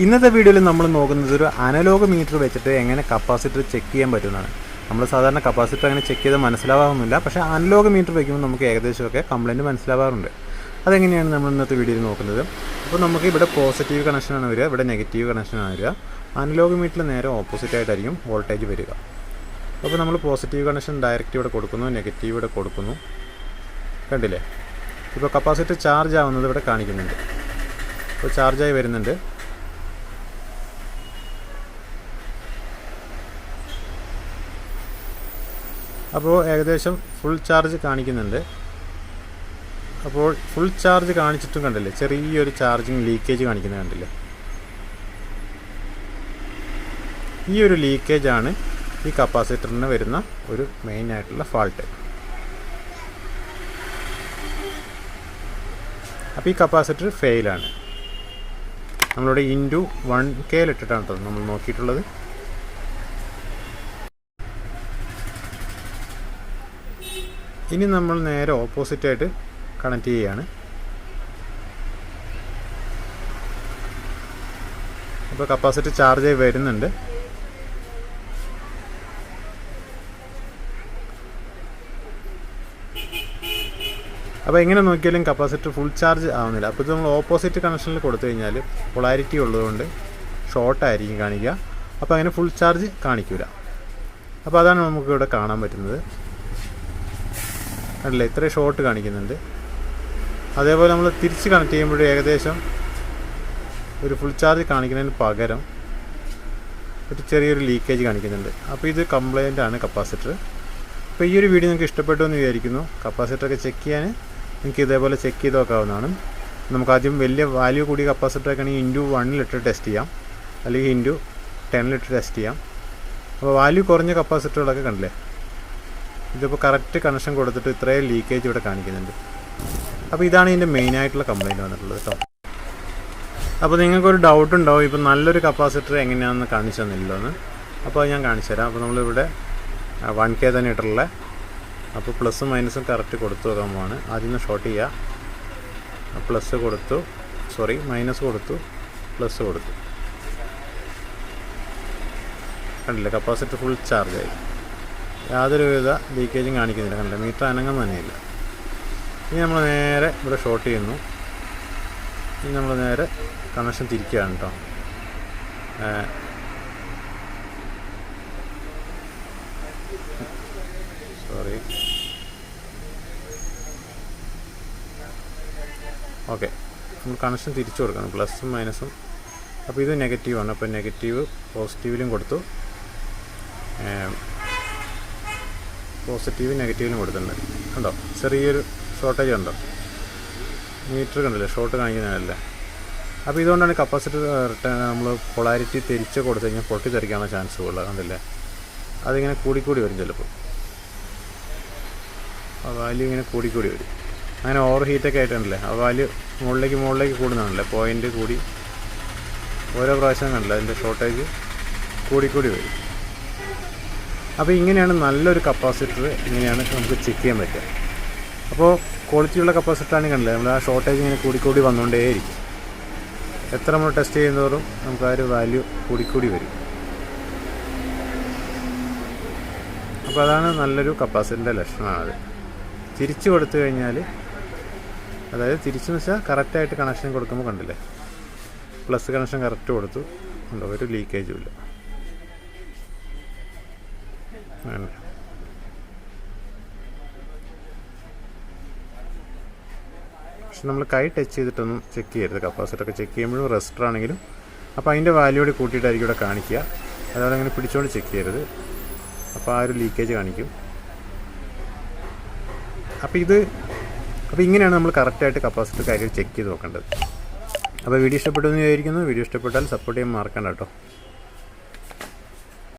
ഇന്നത്തെ വീഡിയോയിൽ നമ്മൾ നോക്കുന്നത് ഒരു അനലോഗ് മീറ്റർ വെച്ചിട്ട് എങ്ങനെ കപ്പാസിറ്റർ ചെക്ക് ചെയ്യാൻ പറ്റുന്നതാണ്. നമ്മൾ സാധാരണ കപ്പാസിറ്റർ അങ്ങനെ ചെക്ക് ചെയ്താൽ മനസ്സിലാവാറൊന്നുമില്ല, പക്ഷേ അനലോഗ് മീറ്റർ വയ്ക്കുമ്പോൾ നമുക്ക് ഏകദേശമൊക്കെ കംപ്ലയിൻറ്റ് മനസ്സിലാവാറുണ്ട്. അതെങ്ങനെയാണ് നമ്മൾ ഇന്നത്തെ വീഡിയോയിൽ നോക്കുന്നത്. അപ്പോൾ നമുക്ക് ഇവിടെ പോസിറ്റീവ് കണക്ഷനാണ് വരിക, ഇവിടെ നെഗറ്റീവ് കണക്ഷനാണ് വരിക. അനലോഗ് മീറ്ററിൽ നേരെ ഓപ്പോസിറ്റ് ആയിട്ടായിരിക്കും വോൾട്ടേജ് വരിക. അപ്പോൾ നമ്മൾ പോസിറ്റീവ് കണക്ഷൻ ഡയറക്റ്റ് ഇവിടെ കൊടുക്കുന്നു, നെഗറ്റീവ് ഇവിടെ കൊടുക്കുന്നു. കണ്ടില്ലേ, ഇപ്പോൾ കപ്പാസിറ്റർ ചാർജ് ആവുന്നത് ഇവിടെ കാണിക്കുന്നുണ്ട്. അപ്പോൾ ചാർജായി വരുന്നുണ്ട്. അപ്പോൾ ഏകദേശം ഫുൾ ചാർജ് കാണിക്കുന്നുണ്ട്. അപ്പോൾ ഫുൾ ചാർജ് കാണിച്ചിട്ടും കണ്ടില്ലേ, ചെറിയൊരു ചാർജിങ് ലീക്കേജ് കാണിക്കുന്നത് കണ്ടില്ലേ. ഈ ഒരു ലീക്കേജാണ് ഈ കപ്പാസിറ്ററിന് വരുന്ന ഒരു മെയിൻ ആയിട്ടുള്ള ഫാൾട്ട്. അപ്പോൾ ഈ കപ്പാസിറ്റർ ഫെയിലാണ്. നമ്മളിവിടെ ഇൻറ്റു 1K ഇട്ടിട്ടാണ് കേട്ടോ നമ്മൾ നോക്കിയിട്ടുള്ളത്. ഇനി നമ്മൾ നേരെ ഓപ്പോസിറ്റായിട്ട് കണക്ട് ചെയ്യുകയാണ്. അപ്പോൾ കപ്പാസിറ്റർ ചാർജായി വരുന്നുണ്ട്. അപ്പോൾ എങ്ങനെ നോക്കിയാലും കപ്പാസിറ്റർ ഫുൾ ചാർജ് ആവുന്നില്ല. അപ്പോൾ ഇത് നമ്മൾ ഓപ്പോസിറ്റ് കണക്ഷനിൽ കൊടുത്തു കഴിഞ്ഞാൽ പൊളാരിറ്റി ഉള്ളതുകൊണ്ട് ഷോർട്ടായിരിക്കും കാണിക്കുക. അപ്പോൾ അങ്ങനെ ഫുൾ ചാർജ് കാണിക്കില്ല. അപ്പോൾ അതാണ് നമുക്കിവിടെ കാണാൻ പറ്റുന്നത്. അല്ലേ, ഇത്രയും ഷോർട്ട് കാണിക്കുന്നുണ്ട്. അതേപോലെ നമ്മൾ തിരിച്ച് കണക്ട് ചെയ്യുമ്പോൾ ഏകദേശം ഒരു ഫുൾ ചാർജ് കാണിക്കുന്നതിന് പകരം ഒരു ചെറിയൊരു ലീക്കേജ് കാണിക്കുന്നുണ്ട്. അപ്പോൾ ഇത് കംപ്ലൈൻ്റ് ആണ് കപ്പാസിറ്റർ. അപ്പോൾ ഈ ഒരു വീഡിയോ നിങ്ങൾക്ക് ഇഷ്ടപ്പെട്ടു എന്ന് വിചാരിക്കുന്നു. കപ്പാസിറ്ററൊക്കെ ചെക്ക് ചെയ്യാൻ നിങ്ങൾക്ക് ഇതേപോലെ ചെക്ക് ചെയ്ത് നോക്കാവുന്നതാണ്. നമുക്ക് ആദ്യം വലിയ വാല്യൂ കൂടിയ കപ്പാസിറ്ററൊക്കെ ആണെങ്കിൽ ഇൻറ്റു 1 ടെസ്റ്റ് ചെയ്യാം, അല്ലെങ്കിൽ ഇൻറ്റു 10 ടെസ്റ്റ് ചെയ്യാം. അപ്പോൾ വാല്യൂ കുറഞ്ഞ കപ്പാസിറ്ററുകളൊക്കെ കണ്ടില്ലേ, ഇതിപ്പോൾ കറക്റ്റ് കണക്ഷൻ കൊടുത്തിട്ട് ഇത്രയും ലീക്കേജ് ഇവിടെ കാണിക്കുന്നുണ്ട്. അപ്പോൾ ഇതാണ് ഇതിൻ്റെ മെയിനായിട്ടുള്ള കംപ്ലയിൻറ്റ് വന്നിട്ടുള്ളത് കേട്ടോ. അപ്പോൾ നിങ്ങൾക്കൊരു ഡൗട്ട് ഉണ്ടാവും, ഇപ്പോൾ നല്ലൊരു കപ്പാസിറ്റർ എങ്ങനെയാണെന്ന് കാണിച്ചു തന്നില്ലല്ലോ എന്ന്. അപ്പോൾ ഞാൻ കാണിച്ചു തരാം. അപ്പോൾ നമ്മളിവിടെ 1K തന്നെ ഇട്ടുള്ള, അപ്പോൾ പ്ലസും മൈനസും കറക്റ്റ് കൊടുത്തു വെക്കാൻ പോവാണ്. ആദ്യം നിന്ന് ഷോർട്ട് ചെയ്യുക. പ്ലസ് കൊടുത്തു, മൈനസ് കൊടുത്തു, പ്ലസ് കൊടുത്തു. കണ്ടില്ലേ, കപ്പാസിറ്റർ ഫുൾ ചാർജായി, യാതൊരു വിധ ലീക്കേജും കാണിക്കുന്നില്ല. കണ്ടില്ല, മീറ്റർ അനങ്ങം തന്നെയില്ല. ഇനി നമ്മൾ നേരെ ഇവിടെ ഷോർട്ട് ചെയ്യുന്നു. ഇനി നമ്മൾ നേരെ കണക്ഷൻ തിരിക്കുകയാണ് കേട്ടോ. ഓക്കെ, നമ്മൾ കണക്ഷൻ തിരിച്ചു കൊടുക്കണം, പ്ലസും മൈനസും. അപ്പോൾ ഇത് നെഗറ്റീവാണ്. അപ്പോൾ നെഗറ്റീവ് പോസിറ്റീവിലും കൊടുത്തു, പോസിറ്റീവ് നെഗറ്റീവിലും കൊടുത്തിട്ടുണ്ട്. കണ്ടോ, ചെറിയൊരു ഷോർട്ടേജ് ഉണ്ടോ, മീറ്റർ കണ്ടില്ലേ, ഷോർട്ട് കാണിക്കുന്നതല്ലേ. അപ്പോൾ ഇതുകൊണ്ടാണ് കപ്പാസിറ്റർ നമ്മൾ പൊളാരിറ്റി തിരിച്ച് കൊടുത്തു കഴിഞ്ഞാൽ പൊട്ടിത്തെറിക്കാനുള്ള ചാൻസ് കൂടുതലാണ്. കണ്ടില്ലേ, അതിങ്ങനെ കൂടിക്കൂടി വരും ചിലപ്പോൾ. ആ വാല്യൂ ഇങ്ങനെ കൂടിക്കൂടി വരും. അങ്ങനെ ഓവർ ഹീറ്റൊക്കെ ആയിട്ടുണ്ടല്ലേ, ആ വാല്യൂ മുകളിലേക്ക് കൂടുന്നതാണല്ലേ, പോയിൻ്റ് കൂടി ഓരോ പ്രാവശ്യം കണ്ടില്ല, അതിൻ്റെ ഷോർട്ടേജ് കൂടിക്കൂടി വരും. അപ്പോൾ ഇങ്ങനെയാണ് നല്ലൊരു കപ്പാസിറ്റർ, ഇങ്ങനെയാണ് നമുക്ക് ചെക്ക് ചെയ്യാൻ പറ്റുക. അപ്പോൾ ക്വാളിറ്റിയുള്ള കപ്പാസിറ്ററാണെങ്കിൽ കണ്ടില്ലേ, നമ്മൾ ആ ഷോർട്ടേജ് ഇങ്ങനെ കൂടിക്കൂടി വന്നുകൊണ്ടേയിരിക്കും. എത്ര നമ്മൾ ടെസ്റ്റ് ചെയ്യുന്നതോറും നമുക്ക് ആ ഒരു വാല്യൂ കൂടിക്കൂടി വരും. അപ്പോൾ അതാണ് നല്ലൊരു കപ്പാസിറ്ററിൻ്റെ ലക്ഷണമാണത്. തിരിച്ചു കൊടുത്തു കഴിഞ്ഞാൽ, അതായത് തിരിച്ചെന്ന് വെച്ചാൽ കറക്റ്റായിട്ട് കണക്ഷൻ കൊടുക്കുമ്പോൾ കണ്ടില്ലേ, പ്ലസ് കണക്ഷൻ കറക്റ്റ് കൊടുത്തു, ഉണ്ടോ, ഒരു ലീക്കേജും ഇല്ല. പക്ഷെ നമ്മൾ കൈ ടച്ച് ചെയ്തിട്ടൊന്നും ചെക്ക് ചെയ്യരുത്. കപ്പാസിറ്ററൊക്കെ ചെക്ക് ചെയ്യുമ്പോഴും റെസിസ്റ്റർ ആണെങ്കിലും അപ്പോൾ അതിൻ്റെ വാല്യൂയോട് കൂട്ടിയിട്ടായിരിക്കും ഇവിടെ കാണിക്കുക. അതുപോലെ അങ്ങനെ പിടിച്ചുകൊണ്ട് ചെക്ക് ചെയ്യരുത്, അപ്പോൾ ആ ഒരു ലീക്കേജ് കാണിക്കും. അപ്പോൾ ഇങ്ങനെയാണ് നമ്മൾ കറക്റ്റായിട്ട് കപ്പാസിറ്റർ കാര്യം ചെക്ക് ചെയ്ത് നോക്കേണ്ടത്. അപ്പോൾ വീഡിയോ ഇഷ്ടപ്പെട്ടു എന്ന് വിചാരിക്കുന്നു. വീഡിയോ ഇഷ്ടപ്പെട്ടാൽ സപ്പോർട്ട് ചെയ്യാൻ മറക്കണ്ട കേട്ടോ.